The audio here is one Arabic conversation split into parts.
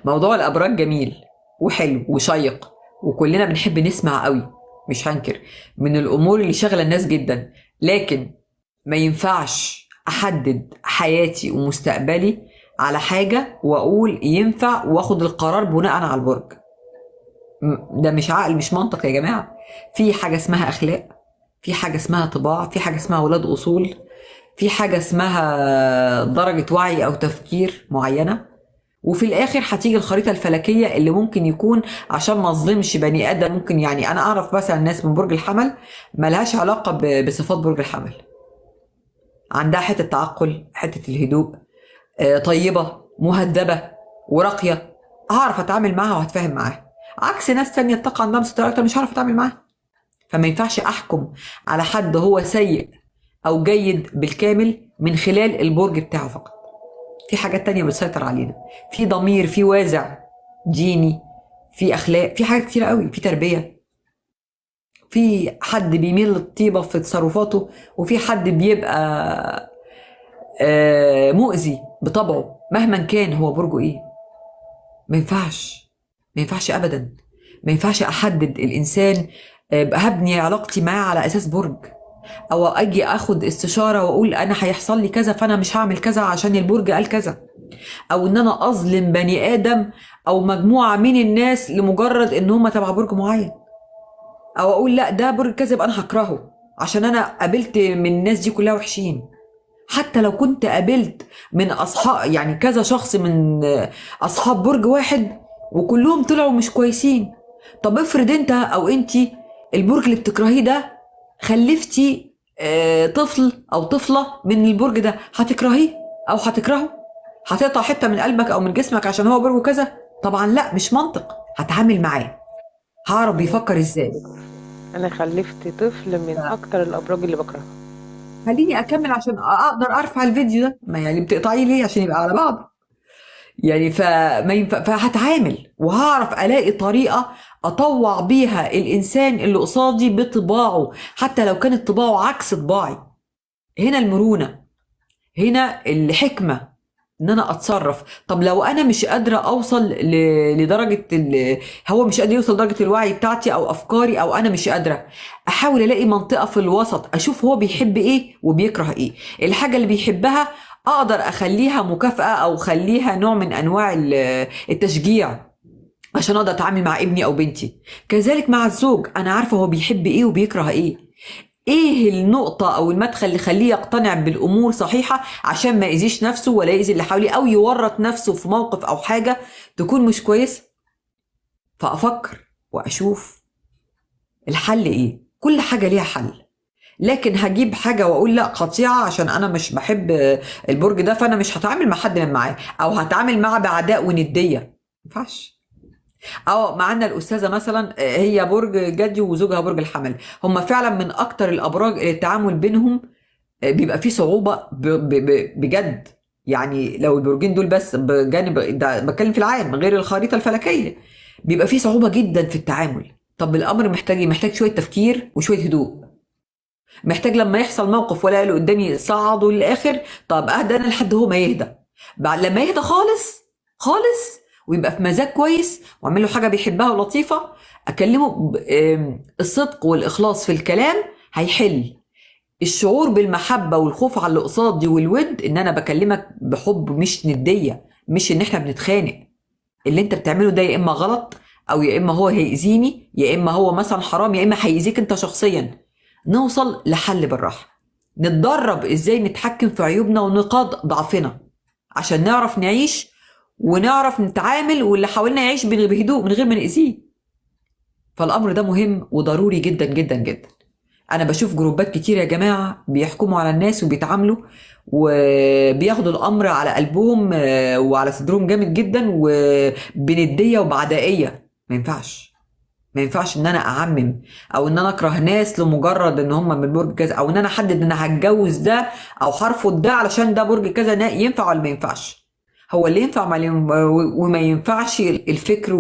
موضوع الابراج جميل وحلو وشيق، وكلنا بنحب نسمع قوي، مش هنكر، من الامور اللي شغله الناس جدا. لكن ما ينفعش احدد حياتي ومستقبلي على حاجه واقول ينفع واخد القرار بناء على البرج. ده مش عقل، مش منطق يا جماعه. في حاجه اسمها اخلاق، في حاجه اسمها طباع، في حاجه اسمها ولاد اصول، في حاجه اسمها درجه وعي او تفكير معينه. وفي الاخر هتيجي الخريطه الفلكيه اللي ممكن يكون، عشان ما اظلمش بني ادم، ممكن يعني انا اعرف مثلا ناس من برج الحمل ملهاش علاقه بصفات برج الحمل. عندها حته تعقل، حته الهدوء، طيبه مهذبه وراقيه، هعرف اتعامل معاها وهتفاهم معاها. عكس ناس تانية الطاقه عندها مسيطره اكتر، مش هعرف اتعامل معاها. فما ينفعش احكم على حد هو سيء او جيد بالكامل من خلال البرج بتاعه فقط. في حاجات تانية بتسيطر علينا، في ضمير، في وازع ديني، في اخلاق، في حاجات كتير قوي، في تربيه. في حد بيميل للطيبه في تصرفاته، وفي حد بيبقى مؤذي بطبعه مهما كان هو برجه ايه. ما ينفعش، ما ينفعش ابدا. ما ينفعش احدد الانسان هبني علاقتي معاه على اساس برج، او اجي اخد استشاره واقول انا هيحصل لي كذا فانا مش هعمل كذا عشان البرج قال كذا، او ان انا اظلم بني ادم او مجموعه من الناس لمجرد ان هم تبع برج معين، او اقول لا ده برج كذا يبقى انا هكرهه عشان انا قابلت من الناس دي كلها وحشين. حتى لو كنت قابلت من اصحاب، يعني كذا شخص من اصحاب برج واحد وكلهم طلعوا مش كويسين، طب افرض انت او انتي البرج اللي بتكرهيه ده خلفتي طفل او طفله من البرج ده، هتكرهيه او هتكرهه؟ هتقطع حته من قلبك او من جسمك عشان هو برج كذا؟ طبعا لا، مش منطق. هتعامل معاه، هعرف انا بيفكر ازاي. انا خلفت طفل من اكتر الابراج اللي بكرهها. خليني اكمل عشان اقدر ارفع الفيديو ده، ما يعني بتقطعيه ليه؟ عشان يبقى على بعض. يعني فما ينفع، فهتعامل وهعرف الاقي طريقه اطوع بيها الانسان اللي قصادي بطباعه، حتى لو كانت طباعه عكس طباعي. هنا المرونه، هنا الحكمه، ان انا اتصرف. طب لو انا مش قادره اوصل لدرجه هو مش قادر يوصل لدرجه الوعي بتاعتي او افكاري، او انا مش قادره، احاول الاقي منطقه في الوسط، اشوف هو بيحب ايه وبيكره ايه. الحاجه اللي بيحبها اقدر اخليها مكافاه او خليها نوع من انواع التشجيع عشان اقدر اتعامل مع ابني او بنتي. كذلك مع الزوج، انا عارفه هو بيحب ايه وبيكره ايه. ايه النقطة او المدخل اللي يخليه يقتنع بالامور صحيحة عشان ما يأذيش نفسه ولا يأذي اللي حواليه او يورط نفسه في موقف او حاجة تكون مش كويس. فافكر واشوف الحل ايه. كل حاجة ليها حل. لكن هجيب حاجة واقول لا قطيعة عشان انا مش بحب البرج ده فانا مش هتعامل مع حد من معاه، او هتعامل معاه بعداء وندية، ما ينفعش. اه، معانا الاستاذه مثلا هي برج جدي وزوجها برج الحمل، هم فعلا من اكتر الابراج اللي التعامل بينهم بيبقى فيه صعوبه بجد. يعني لو البرجين دول بس بجانب ده، بتكلم في العام غير الخريطه الفلكيه، بيبقى فيه صعوبه جدا في التعامل. طب الامر محتاج شويه تفكير وشويه هدوء. محتاج لما يحصل موقف ولا اللي قدامي صعده للاخر، طب اهدى انا لحد هو ما يهدى. بعد لما يهدى خالص خالص ويبقى في مزاج كويس واعمل له حاجه بيحبها ولطيفه، اكلمه الصدق والاخلاص في الكلام هيحل. الشعور بالمحبه والخوف على اللي قصادي والود، ان انا بكلمك بحب مش نديه، مش ان احنا بنتخانق. اللي انت بتعمله ده يا اما غلط، او يا اما هو هيأذيني، يا اما هو مثلا حرام، يا اما هيأذيك انت شخصيا. نوصل لحل بالراحه. نتدرب ازاي نتحكم في عيوبنا ونقاط ضعفنا عشان نعرف نعيش ونعرف نتعامل واللي حوالينا يعيش بهدوء من غير ما نأذيه. فالامر ده مهم وضروري جدا جدا جدا. انا بشوف جروبات كتير يا جماعه بيحكموا على الناس وبيتعاملوا وبياخدوا الامر على قلبهم وعلى صدرهم جامد جدا وبنديه وبعدائيه. ما ينفعش. ما ينفعش ان انا اعمم، او ان انا اكره ناس لمجرد ان هم من برج كذا، او ان انا احدد ان انا هتجوز ده او هرفض ده علشان ده برج كذا. ينفع ولا ما ينفعش؟ هو اللي ينفع وما ينفعش الفكر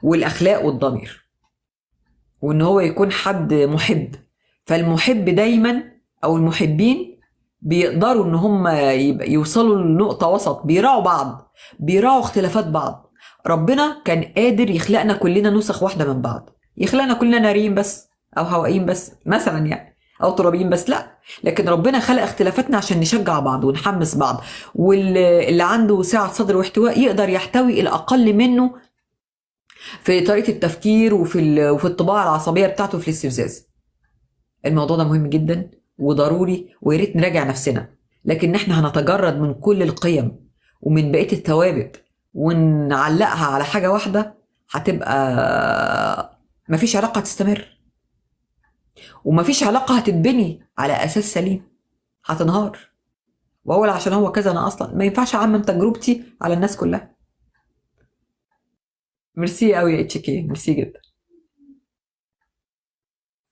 والاخلاق والضمير، وان هو يكون حد محب. فالمحب دايما او المحبين بيقدروا ان هم يوصلوا لنقطة وسط، بيراعوا بعض، بيراعوا اختلافات بعض، ربنا كان قادر يخلقنا كلنا نسخ واحده من بعض، يخلقنا كلنا ناريين بس او هوائيين بس مثلا يعني، او ترابيين بس، لا. لكن ربنا خلق اختلافاتنا عشان نشجع بعض ونحمس بعض، واللي عنده سعه صدر واحتواء يقدر يحتوي الاقل منه في طريقه التفكير وفي الطباع العصبيه بتاعته في الاستفزاز. الموضوع ده مهم جدا وضروري، ويا ريت نراجع نفسنا. لكن احنا هنتجرد من كل القيم ومن بقيه الثوابت ونعلقها على حاجه واحده، هتبقى مفيش علاقه تستمر، ومفيش علاقه هتتبني على اساس سليم، هتنهار. واقول عشان هو كذا، انا اصلا ما ينفعش اعمم تجربتي على الناس كلها. ميرسي قوي يا اتش كي، ميرسي جدا.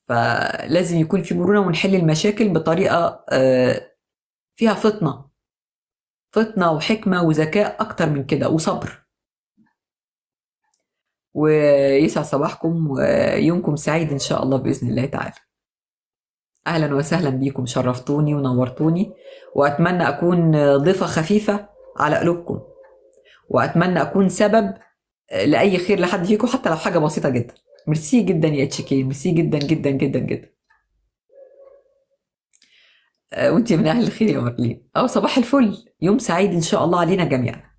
فلازم يكون في مرونه ونحل المشاكل بطريقه فيها فطنه وحكمه وذكاء اكتر من كده وصبر. ويسعد صباحكم ويومكم سعيد ان شاء الله باذن الله تعالى. اهلا وسهلا بيكم، شرفتوني ونورتوني، واتمنى اكون ضيفه خفيفه على قلوبكم، واتمنى اكون سبب لاي خير لحد فيكم حتى لو حاجه بسيطه جدا. ميرسي جدا يا اتش كي، ميرسي جدا جدا جدا جدا. وانتي من اهل الخير يا مارلين، او صباح الفل، يوم سعيد ان شاء الله علينا جميعا.